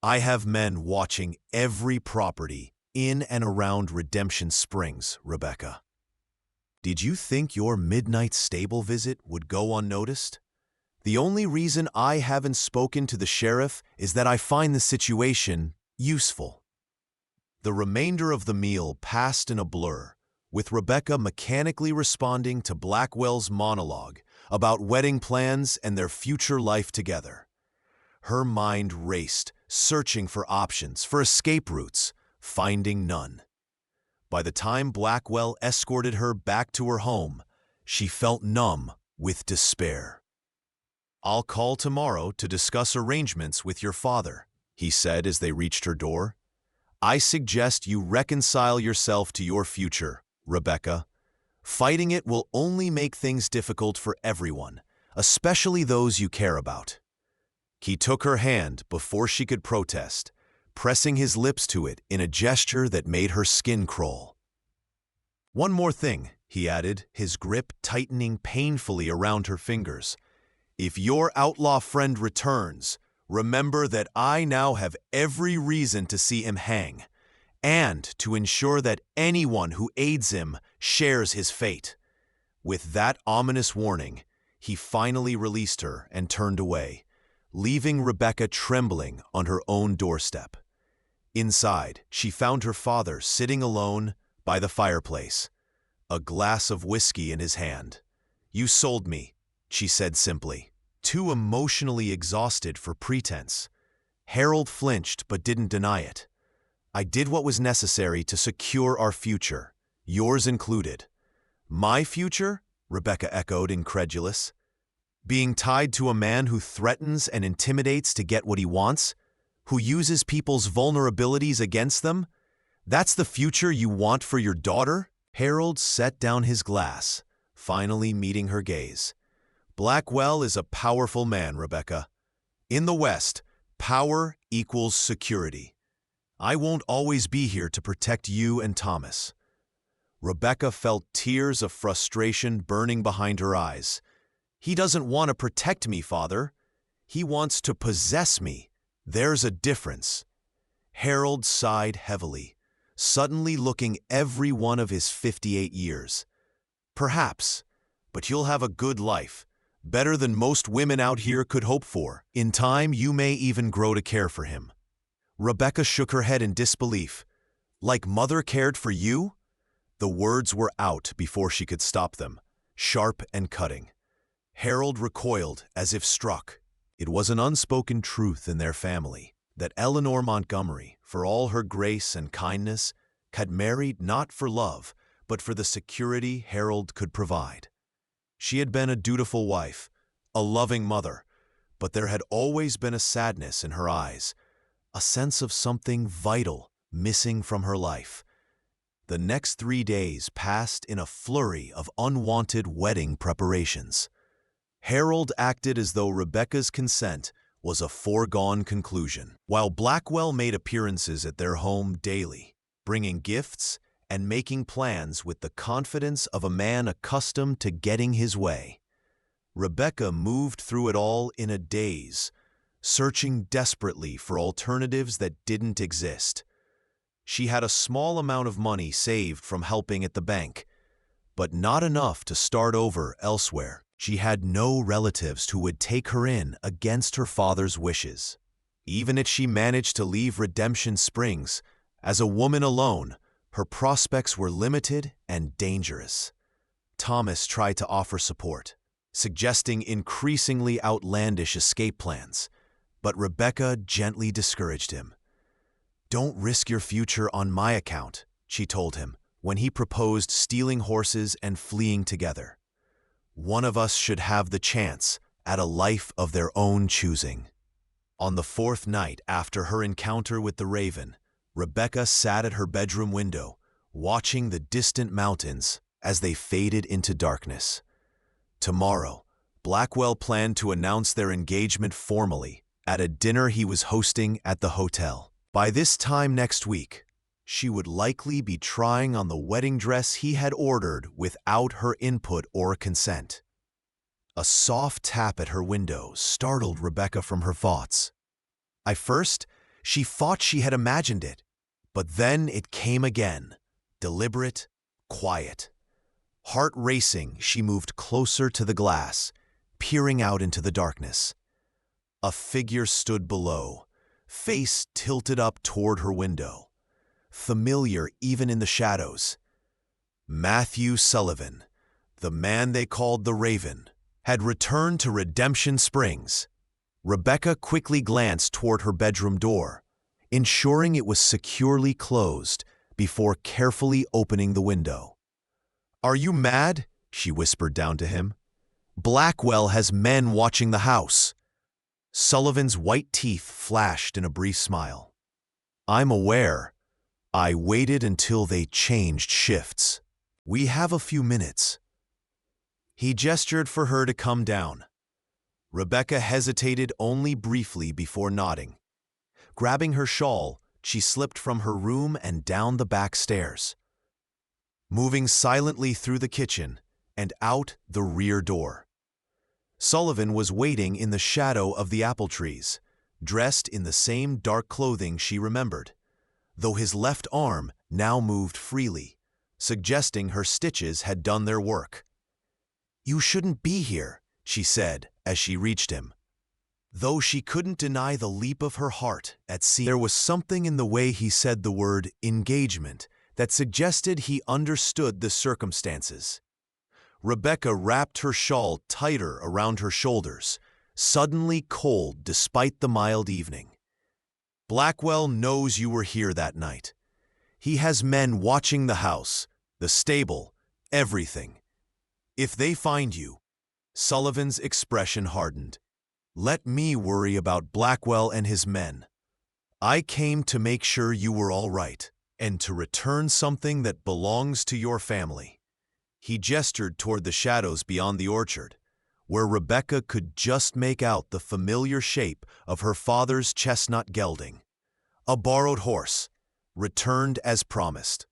"I have men watching every property in and around Redemption Springs, Rebecca. Did you think your midnight stable visit would go unnoticed? The only reason I haven't spoken to the sheriff is that I find the situation useful." The remainder of the meal passed in a blur, with Rebecca mechanically responding to Blackwell's monologue about wedding plans and their future life together. Her mind raced, searching for options, for escape routes, finding none. By the time Blackwell escorted her back to her home, she felt numb with despair. "I'll call tomorrow to discuss arrangements with your father," he said as they reached her door. "I suggest you reconcile yourself to your future, Rebecca. Fighting it will only make things difficult for everyone, especially those you care about." He took her hand before she could protest, pressing his lips to it in a gesture that made her skin crawl. "One more thing," he added, his grip tightening painfully around her fingers. "If your outlaw friend returns, remember that I now have every reason to see him hang, and to ensure that anyone who aids him shares his fate." With that ominous warning, he finally released her and turned away, leaving Rebecca trembling on her own doorstep. Inside, she found her father sitting alone by the fireplace, a glass of whiskey in his hand. "You sold me," she said simply, too emotionally exhausted for pretense. Harold flinched but didn't deny it. "I did what was necessary to secure our future, yours included." "My future?" Rebecca echoed, incredulous. "Being tied to a man who threatens and intimidates to get what he wants? Who uses people's vulnerabilities against them? That's the future you want for your daughter?" Harold set down his glass, finally meeting her gaze. "Blackwell is a powerful man, Rebecca. In the West, power equals security. I won't always be here to protect you and Thomas." Rebecca felt tears of frustration burning behind her eyes. "He doesn't want to protect me, Father. He wants to possess me. There's a difference." Harold sighed heavily, suddenly looking every one of his 58 years. "Perhaps, but you'll have a good life, better than most women out here could hope for. In time, you may even grow to care for him." Rebecca shook her head in disbelief. "Like Mother cared for you?" The words were out before she could stop them, sharp and cutting. Harold recoiled as if struck. It was an unspoken truth in their family that Eleanor Montgomery, for all her grace and kindness, had married not for love, but for the security Harold could provide. She had been a dutiful wife, a loving mother, but there had always been a sadness in her eyes, a sense of something vital missing from her life. The next 3 days passed in a flurry of unwanted wedding preparations. Harold acted as though Rebecca's consent was a foregone conclusion, while Blackwell made appearances at their home daily, bringing gifts and making plans with the confidence of a man accustomed to getting his way. Rebecca moved through it all in a daze, searching desperately for alternatives that didn't exist. She had a small amount of money saved from helping at the bank, but not enough to start over elsewhere. She had no relatives who would take her in against her father's wishes. Even if she managed to leave Redemption Springs, as a woman alone, her prospects were limited and dangerous. Thomas tried to offer support, suggesting increasingly outlandish escape plans, but Rebecca gently discouraged him. "Don't risk your future on my account," she told him when he proposed stealing horses and fleeing together. "One of us should have the chance at a life of their own choosing." On the 4th night after her encounter with the Raven, Rebecca sat at her bedroom window, watching the distant mountains as they faded into darkness. Tomorrow, Blackwell planned to announce their engagement formally at a dinner he was hosting at the hotel. By this time next week, she would likely be trying on the wedding dress he had ordered without her input or consent. A soft tap at her window startled Rebecca from her thoughts. At first, she thought she had imagined it, but then it came again, deliberate, quiet. Heart racing, she moved closer to the glass, peering out into the darkness. A figure stood below, face tilted up toward her window, familiar even in the shadows. Matthew Sullivan, the man they called the Raven, had returned to Redemption Springs. Rebecca quickly glanced toward her bedroom door, ensuring it was securely closed before carefully opening the window. "Are you mad?" she whispered down to him. "Blackwell has men watching the house." Sullivan's white teeth flashed in a brief smile. "I'm aware. I waited until they changed shifts. We have a few minutes." He gestured for her to come down. Rebecca hesitated only briefly before nodding. Grabbing her shawl, she slipped from her room and down the back stairs, moving silently through the kitchen and out the rear door. Sullivan was waiting in the shadow of the apple trees, dressed in the same dark clothing she remembered, though his left arm now moved freely, suggesting her stitches had done their work. "You shouldn't be here," she said as she reached him. Though she couldn't deny the leap of her heart at seeing, there was something in the way he said the word engagement that suggested he understood the circumstances. Rebecca wrapped her shawl tighter around her shoulders, suddenly cold despite the mild evening. "Blackwell knows you were here that night. He has men watching the house, the stable, everything. If they find you—" Sullivan's expression hardened. "Let me worry about Blackwell and his men. I came to make sure you were all right, and to return something that belongs to your family." He gestured toward the shadows beyond the orchard, where Rebecca could just make out the familiar shape of her father's chestnut gelding. A borrowed horse, returned as promised.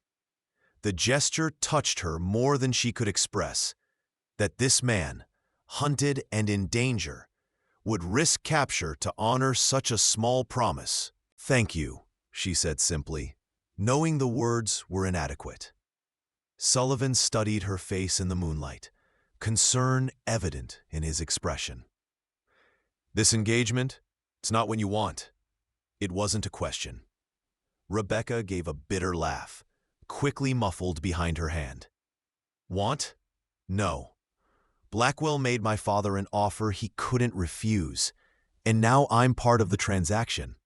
The gesture touched her more than she could express, that this man, hunted and in danger, would risk capture to honor such a small promise. "Thank you," she said simply, knowing the words were inadequate. Sullivan studied her face in the moonlight, concern evident in his expression. "This engagement, it's not what you want." It wasn't a question. Rebecca gave a bitter laugh, quickly muffled behind her hand. "Want? No. Blackwell made my father an offer he couldn't refuse, and now I'm part of the transaction."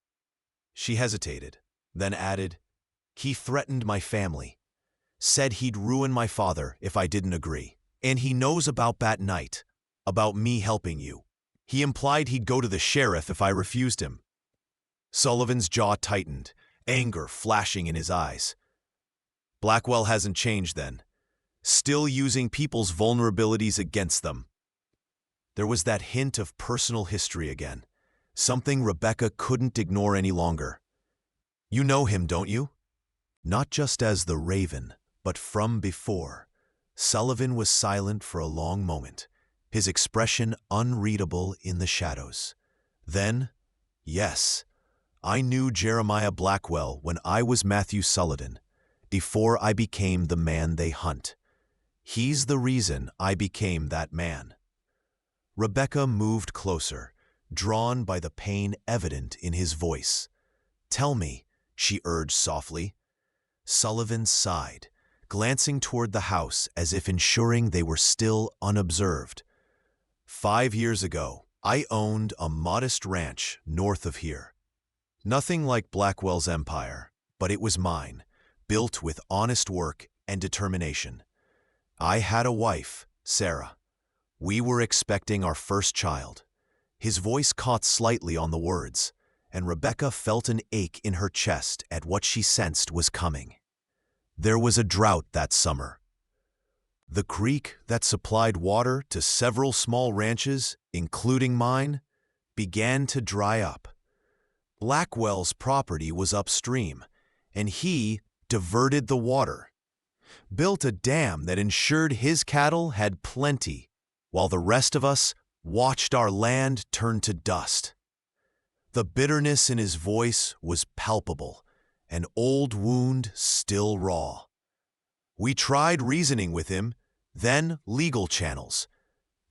She hesitated, then added, "He threatened my family, said he'd ruin my father if I didn't agree. And he knows about that night, about me helping you. He implied he'd go to the sheriff if I refused him." Sullivan's jaw tightened, anger flashing in his eyes. "Blackwell hasn't changed then. Still using people's vulnerabilities against them." There was that hint of personal history again, something Rebecca couldn't ignore any longer. "You know him, don't you?" Not just as the Raven, but from before. Sullivan was silent for a long moment, his expression unreadable in the shadows. Then, "Yes, I knew Jeremiah Blackwell when I was Matthew Sullivan, before I became the man they hunt. He's the reason I became that man." Rebecca moved closer, drawn by the pain evident in his voice. "Tell me," she urged softly. Sullivan sighed, glancing toward the house as if ensuring they were still unobserved. 5 years ago, I owned a modest ranch north of here. Nothing like Blackwell's empire, but it was mine, built with honest work and determination. I had a wife, Sarah. We were expecting our first child." His voice caught slightly on the words, and Rebecca felt an ache in her chest at what she sensed was coming. There was a drought that summer. The creek that supplied water to several small ranches, including mine, began to dry up. Blackwell's property was upstream, and he diverted the water, built a dam that ensured his cattle had plenty, while the rest of us watched our land turn to dust. The bitterness in his voice was palpable, an old wound still raw. We tried reasoning with him, then legal channels.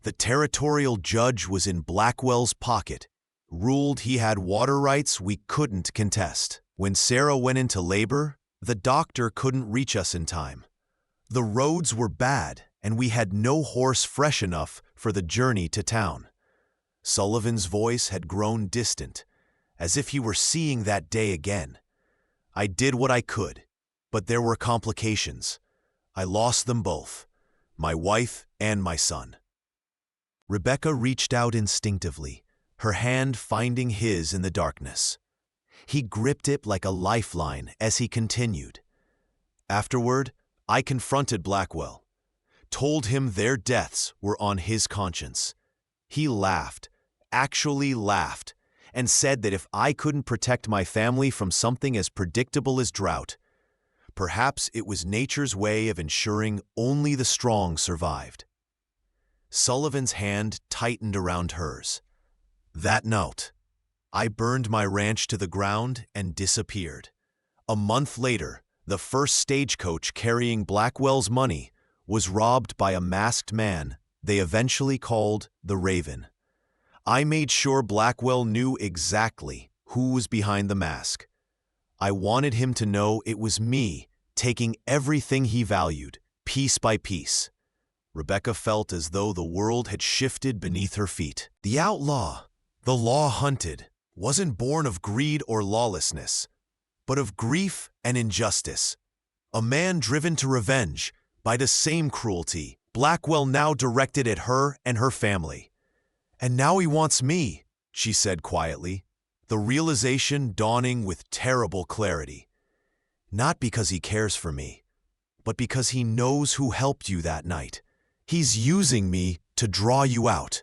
The territorial judge was in Blackwell's pocket, ruled he had water rights we couldn't contest. When Sarah went into labor, the doctor couldn't reach us in time. The roads were bad, and we had no horse fresh enough for the journey to town. Sullivan's voice had grown distant, as if he were seeing that day again. I did what I could, but there were complications. I lost them both, my wife and my son. Rebecca reached out instinctively, her hand finding his in the darkness. He gripped it like a lifeline as he continued. Afterward, I confronted Blackwell, told him their deaths were on his conscience. He laughed, actually laughed, and said that if I couldn't protect my family from something as predictable as drought, perhaps it was nature's way of ensuring only the strong survived. Sullivan's hand tightened around hers. That night, I burned my ranch to the ground and disappeared. A month later, the first stagecoach carrying Blackwell's money was robbed by a masked man they eventually called the Raven. I made sure Blackwell knew exactly who was behind the mask. I wanted him to know it was me taking everything he valued, piece by piece. Rebecca felt as though the world had shifted beneath her feet. The outlaw, the law-hunted, wasn't born of greed or lawlessness, but of grief and injustice. A man driven to revenge by the same cruelty Blackwell now directed at her and her family. And now he wants me, she said quietly, the realization dawning with terrible clarity. Not because he cares for me, but because he knows who helped you that night. He's using me to draw you out.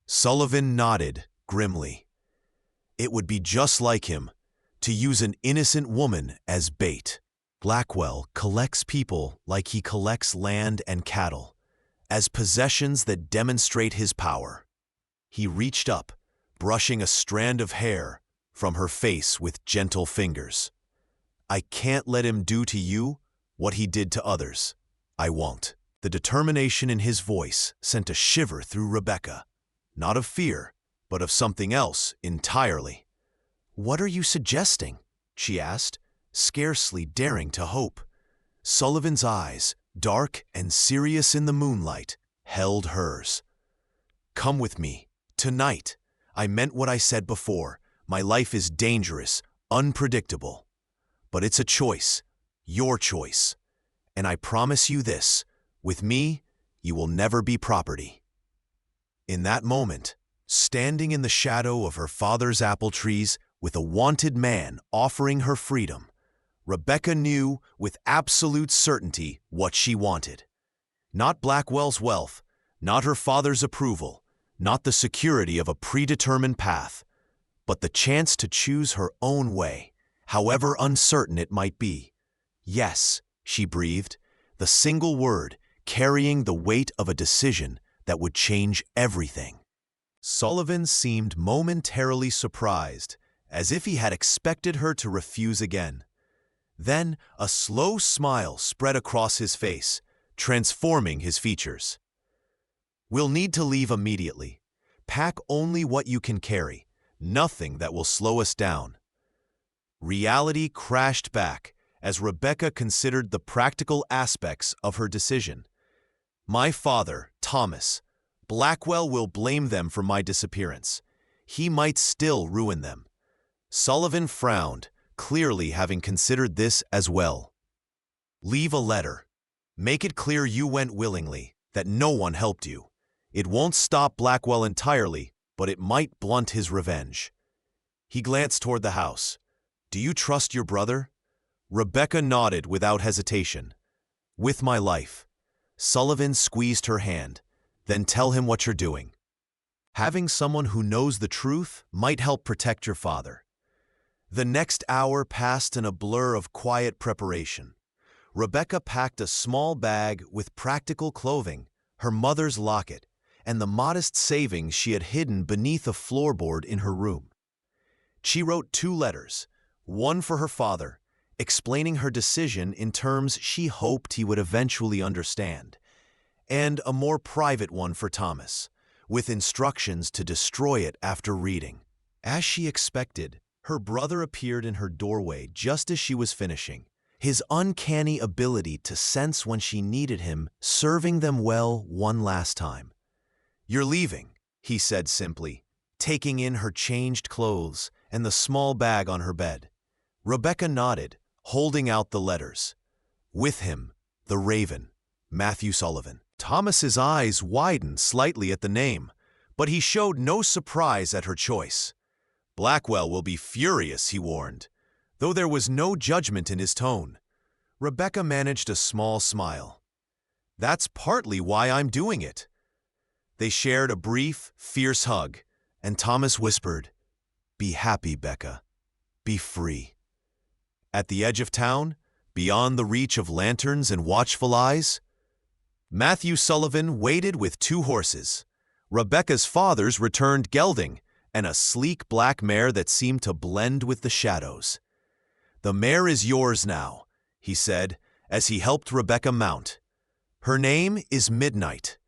Sullivan nodded grimly. It would be just like him to use an innocent woman as bait. Blackwell collects people like he collects land and cattle, as possessions that demonstrate his power. He reached up, brushing a strand of hair from her face with gentle fingers. I can't let him do to you what he did to others. I won't. The determination in his voice sent a shiver through Rebecca, not of fear, but of something else entirely. What are you suggesting? She asked, scarcely daring to hope. Sullivan's eyes, dark and serious in the moonlight, held hers. Come with me, tonight. I meant what I said before. My life is dangerous, unpredictable. But it's a choice, your choice. And I promise you this, with me, you will never be property. In that moment, standing in the shadow of her father's apple trees with a wanted man offering her freedom, Rebecca knew with absolute certainty what she wanted. Not Blackwell's wealth, not her father's approval, not the security of a predetermined path, but the chance to choose her own way, however uncertain it might be. Yes, she breathed, the single word carrying the weight of a decision that would change everything. Sullivan seemed momentarily surprised, as if he had expected her to refuse again. Then a slow smile spread across his face, transforming his features. We'll need to leave immediately. Pack only what you can carry, nothing that will slow us down. Reality crashed back as Rebecca considered the practical aspects of her decision. My father, Thomas, Blackwell will blame them for my disappearance. He might still ruin them. Sullivan frowned, clearly having considered this as well. Leave a letter. Make it clear you went willingly, that no one helped you. It won't stop Blackwell entirely, but it might blunt his revenge. He glanced toward the house. Do you trust your brother? Rebecca nodded without hesitation. With my life. Sullivan squeezed her hand. Then tell him what you're doing. Having someone who knows the truth might help protect your father. The next hour passed in a blur of quiet preparation. Rebecca packed a small bag with practical clothing, her mother's locket, and the modest savings she had hidden beneath a floorboard in her room. She wrote 2 letters, one for her father, explaining her decision in terms she hoped he would eventually understand, and a more private one for Thomas, with instructions to destroy it after reading. As she expected, her brother appeared in her doorway just as she was finishing, his uncanny ability to sense when she needed him, serving them well one last time. "You're leaving," he said simply, taking in her changed clothes and the small bag on her bed. Rebecca nodded, holding out the letters. With him, the Raven, Matthew Sullivan. Thomas's eyes widened slightly at the name, but he showed no surprise at her choice. "Blackwell will be furious," he warned, though there was no judgment in his tone. Rebecca managed a small smile. "That's partly why I'm doing it." They shared a brief, fierce hug, and Thomas whispered, "Be happy, Becca. Be free." At the edge of town, beyond the reach of lanterns and watchful eyes, Matthew Sullivan waited with 2 horses. Rebecca's father's returned gelding, and a sleek black mare that seemed to blend with the shadows. "The mare is yours now," he said, as he helped Rebecca mount. "Her name is Midnight."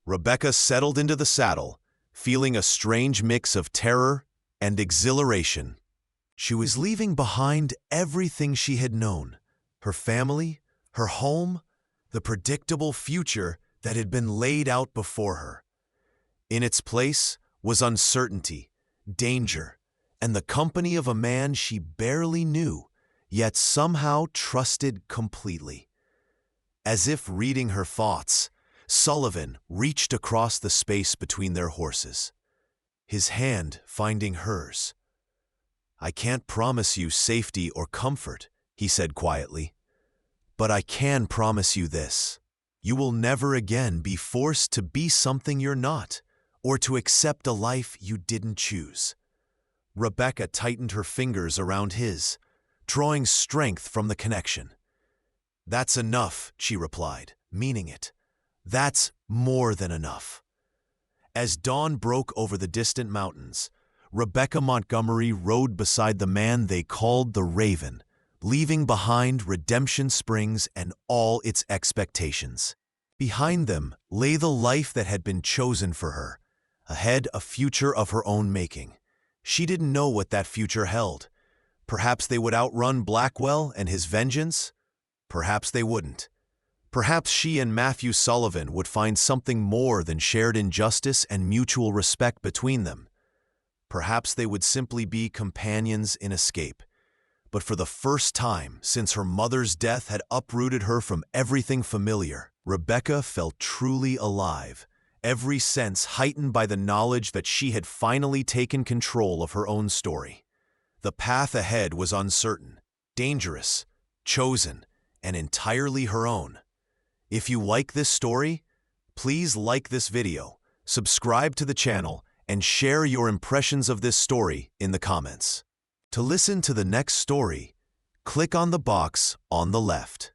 Rebecca settled into the saddle, feeling a strange mix of terror and exhilaration. She was leaving behind everything she had known: her family, her home, the predictable future that had been laid out before her. In its place was uncertainty, danger, and the company of a man she barely knew, yet somehow trusted completely. As if reading her thoughts, Sullivan reached across the space between their horses, his hand finding hers. "I can't promise you safety or comfort," he said quietly, "but I can promise you this. You will never again be forced to be something you're not, or to accept a life you didn't choose." Rebecca tightened her fingers around his, drawing strength from the connection. "That's enough," she replied, meaning it. "That's more than enough." As dawn broke over the distant mountains, Rebecca Montgomery rode beside the man they called the Raven, leaving behind Redemption Springs and all its expectations. Behind them lay the life that had been chosen for her, ahead a future of her own making. She didn't know what that future held. Perhaps they would outrun Blackwell and his vengeance. Perhaps they wouldn't. Perhaps she and Matthew Sullivan would find something more than shared injustice and mutual respect between them. Perhaps they would simply be companions in escape. But for the first time since her mother's death had uprooted her from everything familiar, Rebecca felt truly alive, every sense heightened by the knowledge that she had finally taken control of her own story. The path ahead was uncertain, dangerous, chosen, and entirely her own. If you like this story, please like this video, subscribe to the channel, and share your impressions of this story in the comments. To listen to the next story, click on the box on the left.